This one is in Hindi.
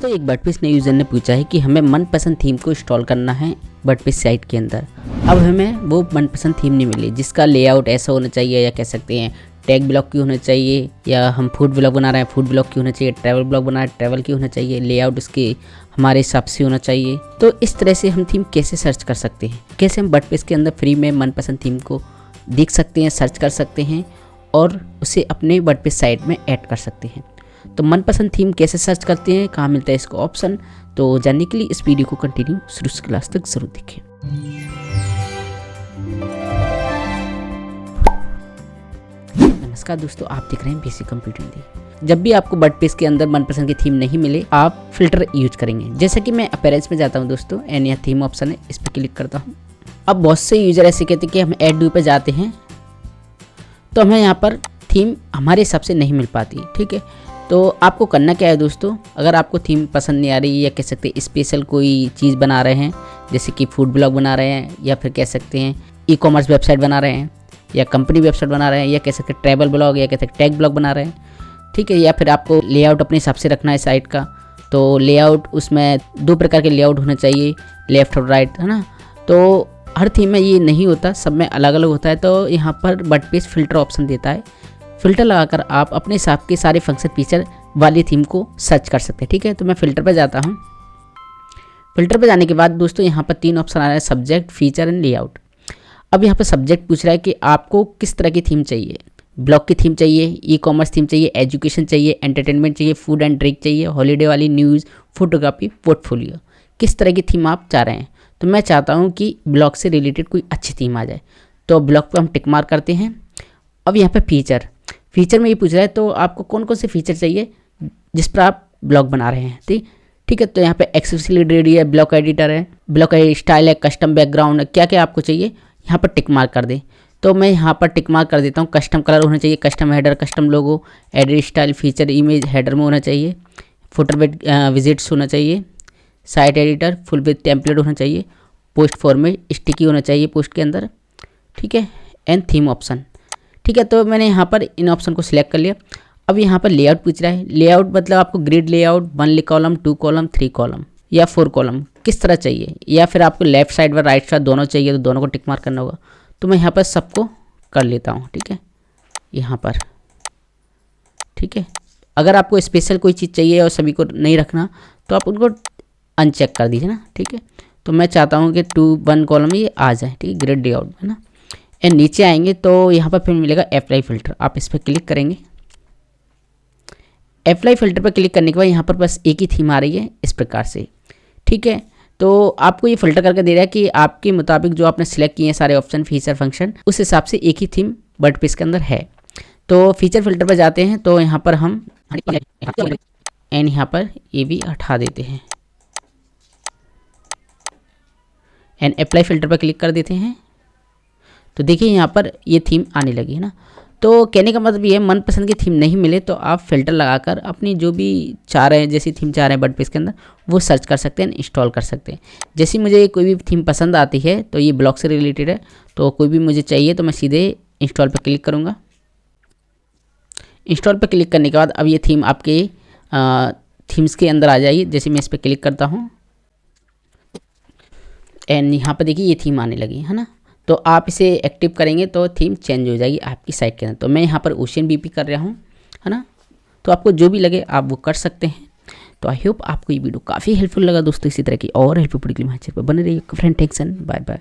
दोस्तों एक वर्डप्रेस नए यूज़र ने पूछा है कि हमें मनपसंद थीम को इंस्टॉल करना है वर्डप्रेस साइट के अंदर। अब हमें वो मनपसंद थीम नहीं मिली जिसका लेआउट ऐसा होना चाहिए, या कह सकते हैं टैग ब्लॉक की होना चाहिए, या हम फूड ब्लॉग बना रहे हैं फूड ब्लॉग की होना चाहिए, ट्रैवल ब्लॉग बना रहे हैं ट्रैवल की होना चाहिए, लेआउट उसके हमारे हिसाब से होना चाहिए। तो इस तरह से हम थीम कैसे सर्च कर सकते हैं, कैसे हम वर्डप्रेस के अंदर फ्री में मनपसंद थीम को देख सकते हैं, सर्च कर सकते हैं और उसे अपने वर्डप्रेस साइट में ऐड कर सकते हैं। तो मनपसंद थीम कैसे सर्च करते हैं, कहाँ मिलता है इसको ऑप्शन, तो जानने के लिए इस वीडियो को कंटिन्यू शुरू से क्लास तक जरूर देखें। नमस्कार दोस्तों, आप देख रहे हैं बेसिक कंप्यूटिंग दी। जब भी आपको वर्डप्रेस के अंदर मनपसंद की थीम नहीं मिले, आप फिल्टर यूज करेंगे। जैसे कि मैं अपीयरेंस में जाता हूं दोस्तों, एंड यहाँ थीम ऑप्शन है, इस पर क्लिक करता हूं। अब बहुत से यूजर ऐसे कहते हैं कि हम ऐड ड्यू पे जाते हैं तो हमें यहाँ पर थीम हमारे हिसाब से नहीं मिल पाती। ठीक है, तो आपको करना क्या है दोस्तों, अगर आपको थीम पसंद नहीं आ रही, या कह सकते हैं स्पेशल कोई चीज़ बना रहे हैं, जैसे कि फूड ब्लॉग बना रहे हैं, या फिर कह सकते हैं ई कॉमर्स वेबसाइट बना रहे हैं, या कंपनी वेबसाइट बना रहे हैं, या कह सकते हैं ट्रैवल ब्लॉग, या कह सकते हैं टैग ब्लॉग बना रहे हैं। ठीक है, या फिर आपको लेआउट अपने हिसाब से रखना है साइट का, तो लेआउट उसमें 2 प्रकार के लेआउट होना चाहिए, लेफ़्ट और राइट, है ना। तो हर थीम में ये नहीं होता, सब में अलग अलग होता है। तो यहाँ पर वर्डप्रेस फ़िल्टर ऑप्शन देता है, फ़िल्टर लगाकर आप अपने हिसाब के सारे फंक्शन फीचर वाली थीम को सर्च कर सकते हैं। ठीक है, तो मैं फ़िल्टर पर जाता हूँ। फ़िल्टर पर जाने के बाद दोस्तों यहाँ पर 3 ऑप्शन आ रहा है, सब्जेक्ट, फीचर एंड लेआउट। अब यहाँ पर सब्जेक्ट पूछ रहा है कि आपको किस तरह की थीम चाहिए, ब्लॉग की थीम चाहिए, ई कॉमर्स थीम चाहिए, एजुकेशन चाहिए, एंटरटेनमेंट चाहिए, फूड एंड ड्रिंक चाहिए, हॉलीडे वाली, न्यूज़, फोटोग्राफी, पोर्टफोलियो, किस तरह की थीम आप चाह रहे हैं। तो मैं चाहता हूँ कि ब्लॉग से रिलेटेड कोई अच्छी थीम आ जाए, तो ब्लॉग पर हम टिक मार्क करते हैं। अब यहाँ पर फीचर में ये पूछ रहा है तो आपको कौन कौन से फीचर चाहिए जिस पर आप ब्लॉग बना रहे हैं। ठीक है, तो यहाँ पे एक्सेसिबिलिटी रेडी है, ब्लॉग एडिटर है, ब्लॉग स्टाइल है, कस्टम बैकग्राउंड है, क्या क्या आपको चाहिए यहाँ पर टिक मार्क कर दें। तो मैं यहाँ पर टिक मार्क कर देता हूँ। कस्टम कलर होना चाहिए, custom header, custom logo, edit style, feature image header में होना चाहिए, फुटर विजिट्स होना चाहिए, site editor full with template होना चाहिए, पोस्ट फॉर्मेट स्टिकी होना चाहिए पोस्ट के अंदर। ठीक है, एंड थीम ऑप्शन। ठीक है, तो मैंने यहाँ पर इन ऑप्शन को सिलेक्ट कर लिया। अब यहाँ पर लेआउट पूछ रहा है। लेआउट मतलब आपको grid layout 1 column, 2 column, 3 column या 4 कॉलम किस तरह चाहिए, या फिर आपको लेफ्ट साइड व राइट साइड दोनों चाहिए तो दोनों को टिक मार्क करना होगा। तो मैं यहाँ पर सबको कर लेता हूँ। ठीक है, यहाँ पर। ठीक है, अगर आपको स्पेशल कोई चीज़ चाहिए और सभी को नहीं रखना तो आप उनको अनचेक कर दीजिए ना। ठीक है, तो मैं चाहता हूँ कि 1 कॉलम ये आ जाए। ठीक है, ग्रिड लेआउट है ना। एंड नीचे आएंगे तो यहाँ पर फिर मिलेगा अप्लाई फ़िल्टर, आप इस पर क्लिक करेंगे। अप्लाई फ़िल्टर पर क्लिक करने के बाद यहाँ पर बस एक ही थीम आ रही है इस प्रकार से। ठीक है, तो आपको ये फ़िल्टर करके दे रहा है कि आपके मुताबिक जो आपने सिलेक्ट किए हैं सारे ऑप्शन, फीचर, फंक्शन, उस हिसाब से एक ही थीम वर्डप्रेस के अंदर है। तो फीचर फ़िल्टर पर जाते हैं तो यहाँ पर हम एंड यहाँ पर ये भी हटा देते हैं एंड अप्लाई फ़िल्टर पर क्लिक कर देते हैं। तो देखिए यहाँ पर ये थीम आने लगी है ना। तो कहने का मतलब ये है, मनपसंद की थीम नहीं मिले तो आप फ़िल्टर लगाकर अपनी जो भी चाह रहे हैं, जैसी थीम चाह रहे हैं वर्डप्रेस के अंदर, वो सर्च कर सकते हैं, इंस्टॉल कर सकते हैं। जैसे मुझे कोई भी थीम पसंद आती है, तो ये ब्लॉग से रिलेटेड है, तो कोई भी मुझे चाहिए तो मैं सीधे इंस्टॉल पर क्लिक करूँगा। इंस्टॉल पर क्लिक करने के बाद अब ये थीम आपके थीम्स के अंदर आ जाएगी। जैसे मैं इस पर क्लिक करता हूँ एंड यहाँ पर देखिए ये थीम आने लगी है ना। तो आप इसे एक्टिव करेंगे तो थीम चेंज हो जाएगी आपकी साइट के अंदर। तो मैं यहाँ पर ओशियन बीपी कर रहा हूँ, है ना। तो आपको जो भी लगे आप वो कर सकते हैं। तो आई होप आपको ये वीडियो काफ़ी हेल्पफुल लगा दोस्तों। इसी तरह की और हेल्पफुल वीडियो हमारे चैनल पर बने रहिए। Friend, thanks and bye bye.